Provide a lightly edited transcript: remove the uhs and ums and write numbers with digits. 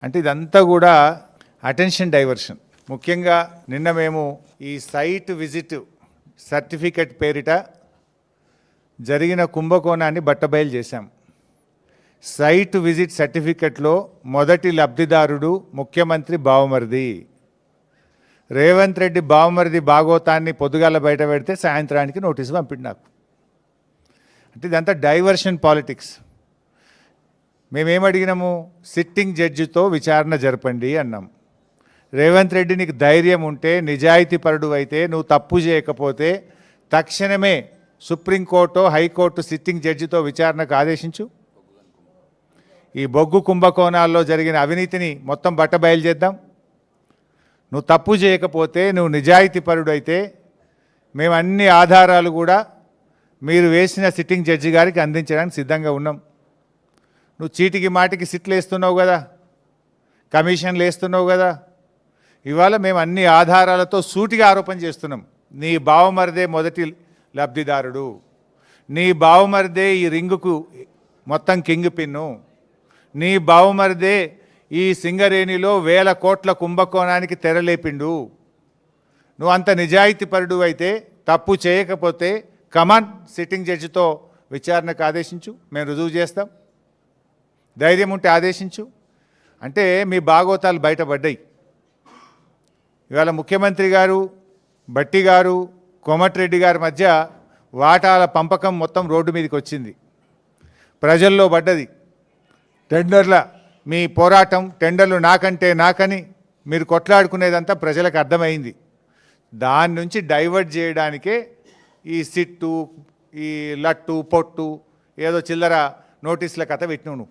అంటే ఇదంతా కూడా అటెన్షన్ డైవర్షన్. ముఖ్యంగా నిన్న మేము ఈ సైట్ విజిట్ సర్టిఫికెట్ పేరిట జరిగిన కుంభకోణాన్ని బట్టబయలు చేశాం. సైట్ విజిట్ సర్టిఫికెట్లో మొదటి లబ్ధిదారుడు ముఖ్యమంత్రి బావమరిది. రేవంత్ రెడ్డి బావమరిది భాగోతాన్ని పొద్దుగాల బయట పెడితే సాయంత్రానికి నోటీసు పంపింది నాకు. అంటే ఇదంతా డైవర్షన్ పాలిటిక్స్. మేమేమడిగినాము? సిట్టింగ్ జడ్జితో విచారణ జరపండి అన్నాం. రేవంత్ రెడ్డి నీకు ధైర్యం ఉంటే, నిజాయితీపరుడు అయితే, నువ్వు తప్పు చేయకపోతే తక్షణమే సుప్రీంకోర్టు హైకోర్టు సిట్టింగ్ జడ్జితో విచారణకు ఆదేశించు. ఈ బొగ్గు కుంభకోణాల్లో జరిగిన అవినీతిని మొత్తం బట్టబయలు చేద్దాం. నువ్వు తప్పు చేయకపోతే, నువ్వు నిజాయితీపరుడు అయితే మేము అన్ని ఆధారాలు కూడా మీరు వేసిన సిట్టింగ్ జడ్జి గారికి అందించడానికి సిద్ధంగా ఉన్నాం. నువ్వు చీటికి మాటికి సిట్లు వేస్తున్నావు కదా, కమిషన్లు వేస్తున్నావు కదా. ఇవాళ మేము అన్ని ఆధారాలతో సూటిగా ఆరోపణ చేస్తున్నాం. నీ బావమరిదే మొదటి లబ్ధిదారుడు, నీ బావమరిదే ఈ రింగుకు మొత్తం కింగ్ పిన్ను, నీ బావమరిదే ఈ సింగరేణిలో 1000 కోట్ల కుంభకోణానికి తెరలేపిండు. నువ్వు అంత నిజాయితీపరుడు అయితే, తప్పు చేయకపోతే కమాన్ సిట్టింగ్ జడ్జితో విచారణకు ఆదేశించు, మేము రుజువు చేస్తాం. ధైర్యం ఉంటే ఆదేశించు. అంటే మీ భాగోతాలు బయటపడ్డాయి. ఇవాళ ముఖ్యమంత్రి గారు, భట్టి గారు, కోమటిరెడ్డి గారి మధ్య వాటాల పంపకం మొత్తం రోడ్డు మీదకి వచ్చింది, ప్రజల్లో పడ్డది. టెండర్ల మీ పోరాటం, టెండర్లు నాకంటే నాకని మీరు కొట్లాడుకునేదంతా ప్రజలకు అర్థమైంది. దాని నుంచి డైవర్ట్ చేయడానికే ఈ సిట్టు, ఈ లట్టు పొట్టు, ఏదో చిల్లర నోటీసుల కథ పెట్టినావు నువ్వు.